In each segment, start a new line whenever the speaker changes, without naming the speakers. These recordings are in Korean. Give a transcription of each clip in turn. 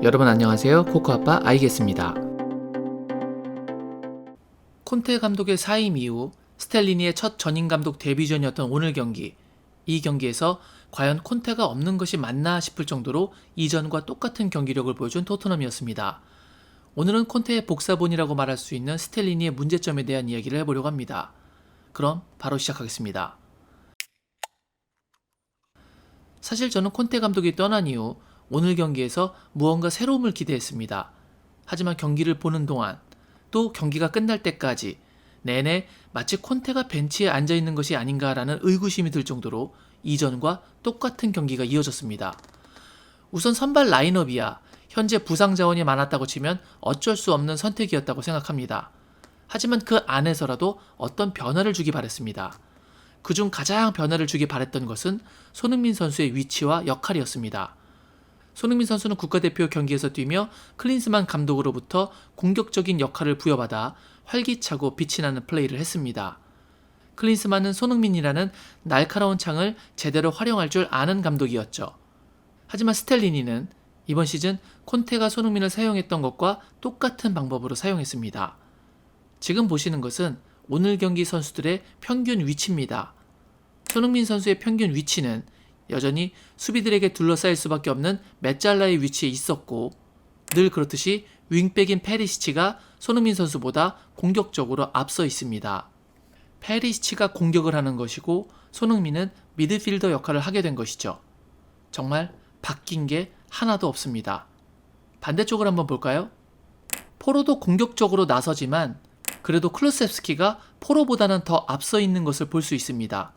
여러분 안녕하세요. 코코아빠 아이겠습니다. 콘테 감독의 사임 이후 스텔리니의 첫 전임 감독 데뷔전이었던 오늘 경기. 이 경기에서 과연 콘테가 없는 것이 맞나 싶을 정도로 이전과 똑같은 경기력을 보여준 토트넘이었습니다. 오늘은 콘테의 복사본이라고 말할 수 있는 스텔리니의 문제점에 대한 이야기를 해보려고 합니다. 그럼 바로 시작하겠습니다. 사실 저는 콘테 감독이 떠난 이후 오늘 경기에서 무언가 새로움을 기대했습니다. 하지만 경기를 보는 동안 또 경기가 끝날 때까지 내내 마치 콘테가 벤치에 앉아있는 것이 아닌가라는 의구심이 들 정도로 이전과 똑같은 경기가 이어졌습니다. 우선 선발 라인업이야 현재 부상 자원이 많았다고 치면 어쩔 수 없는 선택이었다고 생각합니다. 하지만 그 안에서라도 어떤 변화를 주기 바랬습니다. 그중 가장 변화를 주기 바랬던 것은 손흥민 선수의 위치와 역할이었습니다. 손흥민 선수는 국가대표 경기에서 뛰며 클린스만 감독으로부터 공격적인 역할을 부여받아 활기차고 빛이 나는 플레이를 했습니다. 클린스만은 손흥민이라는 날카로운 창을 제대로 활용할 줄 아는 감독이었죠. 하지만 스텔리니는 이번 시즌 콘테가 손흥민을 사용했던 것과 똑같은 방법으로 사용했습니다. 지금 보시는 것은 오늘 경기 선수들의 평균 위치입니다. 손흥민 선수의 평균 위치는 여전히 수비들에게 둘러싸일 수밖에 없는 메잘라의 위치에 있었고 늘 그렇듯이 윙백인 페리시치가 손흥민 선수보다 공격적으로 앞서 있습니다. 페리시치가 공격을 하는 것이고 손흥민은 미드필더 역할을 하게 된 것이죠. 정말 바뀐 게 하나도 없습니다. 반대쪽을 한번 볼까요? 포로도 공격적으로 나서지만 그래도 클루셉스키가 포로보다는 더 앞서 있는 것을 볼 수 있습니다.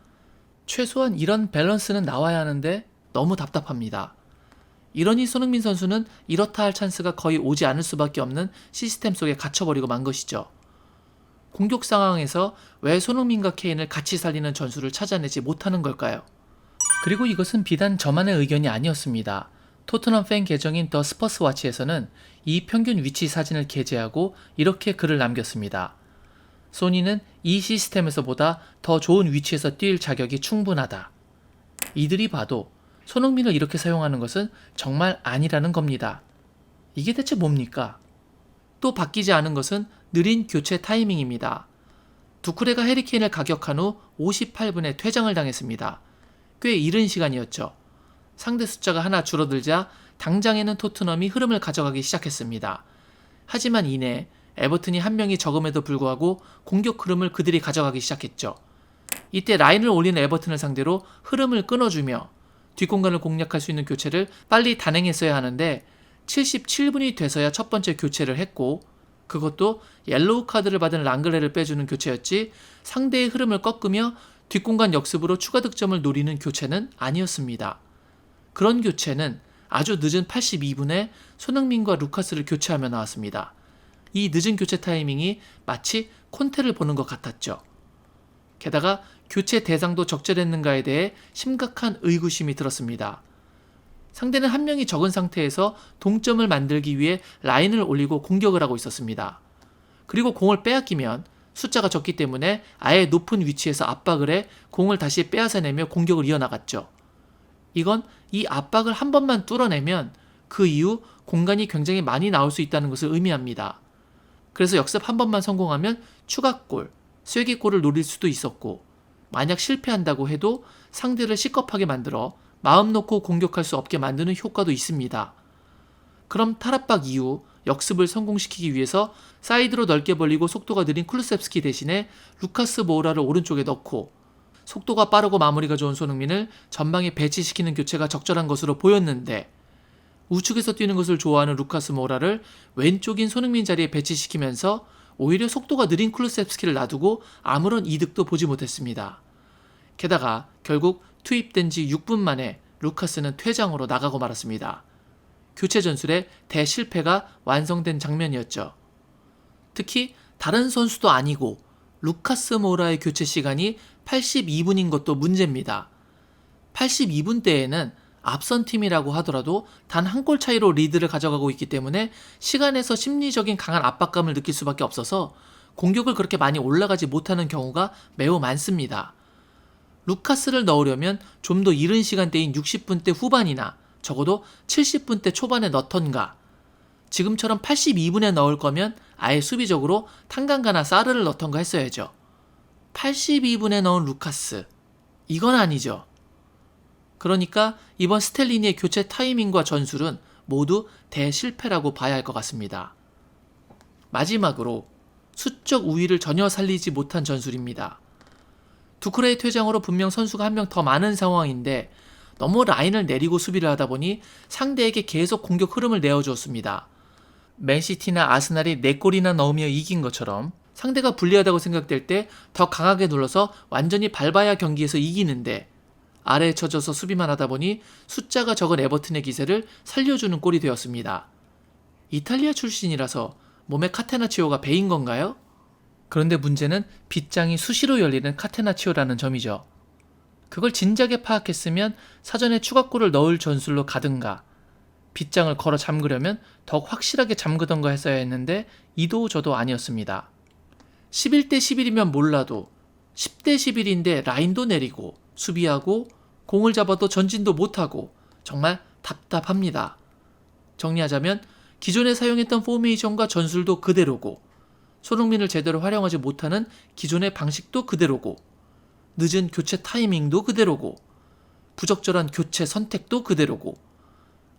최소한 이런 밸런스는 나와야 하는데 너무 답답합니다. 이러니 손흥민 선수는 이렇다 할 찬스가 거의 오지 않을 수밖에 없는 시스템 속에 갇혀버리고 만 것이죠. 공격 상황에서 왜 손흥민과 케인을 같이 살리는 전술을 찾아내지 못하는 걸까요? 그리고 이것은 비단 저만의 의견이 아니었습니다. 토트넘 팬 계정인 더 스퍼스와치에서는 이 평균 위치 사진을 게재하고 이렇게 글을 남겼습니다. 소니는 이 시스템에서보다 더 좋은 위치에서 뛸 자격이 충분하다. 이들이 봐도 손흥민을 이렇게 사용하는 것은 정말 아니라는 겁니다. 이게 대체 뭡니까? 또 바뀌지 않은 것은 느린 교체 타이밍입니다. 두쿠레가 해리케인을 가격한 후 58분에 퇴장을 당했습니다. 꽤 이른 시간이었죠. 상대 숫자가 하나 줄어들자 당장에는 토트넘이 흐름을 가져가기 시작했습니다. 하지만 이내 에버튼이 한 명이 적음에도 불구하고 공격 흐름을 그들이 가져가기 시작했죠. 이때 라인을 올리는 에버튼을 상대로 흐름을 끊어주며 뒷공간을 공략할 수 있는 교체를 빨리 단행했어야 하는데 77분이 돼서야 첫 번째 교체를 했고 그것도 옐로우 카드를 받은 랑글레를 빼주는 교체였지 상대의 흐름을 꺾으며 뒷공간 역습으로 추가 득점을 노리는 교체는 아니었습니다. 그런 교체는 아주 늦은 82분에 손흥민과 루카스를 교체하며 나왔습니다. 이 늦은 교체 타이밍이 마치 콘테를 보는 것 같았죠. 게다가 교체 대상도 적절했는가에 대해 심각한 의구심이 들었습니다. 상대는 한 명이 적은 상태에서 동점을 만들기 위해 라인을 올리고 공격을 하고 있었습니다. 그리고 공을 빼앗기면 숫자가 적기 때문에 아예 높은 위치에서 압박을 해 공을 다시 빼앗아내며 공격을 이어나갔죠. 이건 이 압박을 한 번만 뚫어내면 그 이후 공간이 굉장히 많이 나올 수 있다는 것을 의미합니다. 그래서 역습 한 번만 성공하면 추가골, 쐐기골을 노릴 수도 있었고 만약 실패한다고 해도 상대를 시겁하게 만들어 마음 놓고 공격할 수 없게 만드는 효과도 있습니다. 그럼 탈압박 이후 역습을 성공시키기 위해서 사이드로 넓게 벌리고 속도가 느린 쿨루셉스키 대신에 루카스 모우라를 오른쪽에 넣고 속도가 빠르고 마무리가 좋은 손흥민을 전방에 배치시키는 교체가 적절한 것으로 보였는데 우측에서 뛰는 것을 좋아하는 루카스 모우라를 왼쪽인 손흥민 자리에 배치시키면서 오히려 속도가 느린 쿨루셉스키를 놔두고 아무런 이득도 보지 못했습니다. 게다가 결국 투입된 지 6분 만에 루카스는 퇴장으로 나가고 말았습니다. 교체 전술의 대실패가 완성된 장면이었죠. 특히 다른 선수도 아니고 루카스 모우라의 교체 시간이 82분인 것도 문제입니다. 82분 때에는 앞선 팀이라고 하더라도 단 한 골 차이로 리드를 가져가고 있기 때문에 시간에서 심리적인 강한 압박감을 느낄 수밖에 없어서 공격을 그렇게 많이 올라가지 못하는 경우가 매우 많습니다. 루카스를 넣으려면 좀 더 이른 시간대인 60분대 후반이나 적어도 70분대 초반에 넣던가 지금처럼 82분에 넣을 거면 아예 수비적으로 탄강가나 사르를 넣던가 했어야죠. 82분에 넣은 루카스. 이건 아니죠. 그러니까 이번 스텔리니의 교체 타이밍과 전술은 모두 대실패라고 봐야 할 것 같습니다. 마지막으로 수적 우위를 전혀 살리지 못한 전술입니다. 두크레의 퇴장으로 분명 선수가 한 명 더 많은 상황인데 너무 라인을 내리고 수비를 하다 보니 상대에게 계속 공격 흐름을 내어주었습니다. 맨시티나 아스날이 4골이나 넣으며 이긴 것처럼 상대가 불리하다고 생각될 때 더 강하게 눌러서 완전히 밟아야 경기에서 이기는데 아래에 쳐져서 수비만 하다 보니 숫자가 적은 에버튼의 기세를 살려주는 꼴이 되었습니다. 이탈리아 출신이라서 몸에 카테나치오가 배인 건가요? 그런데 문제는 빗장이 수시로 열리는 카테나치오라는 점이죠. 그걸 진작에 파악했으면 사전에 추가골을 넣을 전술로 가든가 빗장을 걸어 잠그려면 더욱 확실하게 잠그던가 했어야 했는데 이도 저도 아니었습니다. 11대 11이면 몰라도 10대 11인데 라인도 내리고 수비하고 공을 잡아도 전진도 못하고 정말 답답합니다. 정리하자면 기존에 사용했던 포메이션과 전술도 그대로고 손흥민을 제대로 활용하지 못하는 기존의 방식도 그대로고 늦은 교체 타이밍도 그대로고 부적절한 교체 선택도 그대로고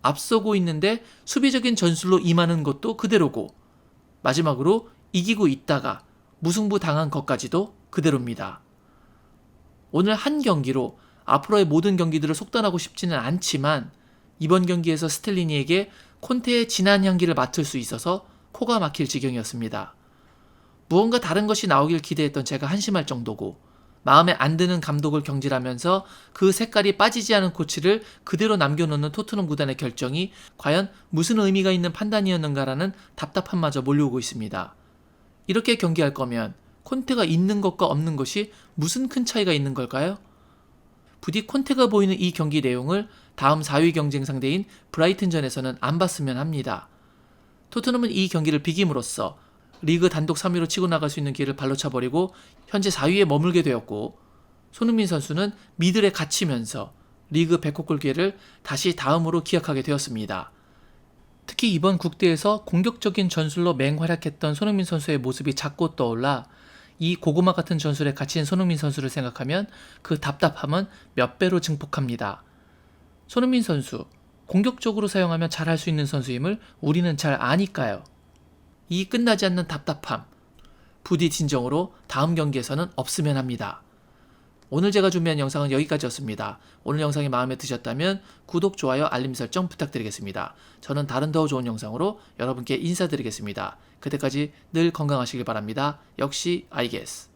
앞서고 있는데 수비적인 전술로 임하는 것도 그대로고 마지막으로 이기고 있다가 무승부 당한 것까지도 그대로입니다. 오늘 한 경기로 앞으로의 모든 경기들을 속단하고 싶지는 않지만 이번 경기에서 스텔리니에게 콘테의 진한 향기를 맡을 수 있어서 코가 막힐 지경이었습니다. 무언가 다른 것이 나오길 기대했던 제가 한심할 정도고 마음에 안 드는 감독을 경질하면서 그 색깔이 빠지지 않은 코치를 그대로 남겨놓는 토트넘 구단의 결정이 과연 무슨 의미가 있는 판단이었는가라는 답답함마저 몰려오고 있습니다. 이렇게 경기할 거면 콘테가 있는 것과 없는 것이 무슨 큰 차이가 있는 걸까요? 부디 콘테가 보이는 이 경기 내용을 다음 4위 경쟁 상대인 브라이튼전에서는 안 봤으면 합니다. 토트넘은 이 경기를 비김으로써 리그 단독 3위로 치고 나갈 수 있는 기회를 발로 차버리고 현재 4위에 머물게 되었고 손흥민 선수는 미들에 갇히면서 리그 100골 기회를 다시 다음으로 기약하게 되었습니다. 특히 이번 국대에서 공격적인 전술로 맹활약했던 손흥민 선수의 모습이 자꾸 떠올라 이 고구마 같은 전술에 갇힌 손흥민 선수를 생각하면 그 답답함은 몇 배로 증폭합니다. 손흥민 선수, 공격적으로 사용하면 잘할 수 있는 선수임을 우리는 잘 아니까요. 이 끝나지 않는 답답함, 부디 진정으로 다음 경기에서는 없으면 합니다. 오늘 제가 준비한 영상은 여기까지였습니다. 오늘 영상이 마음에 드셨다면 구독, 좋아요, 알림 설정 부탁드리겠습니다. 저는 다른 더 좋은 영상으로 여러분께 인사드리겠습니다. 그때까지 늘 건강하시길 바랍니다. 역시 I guess.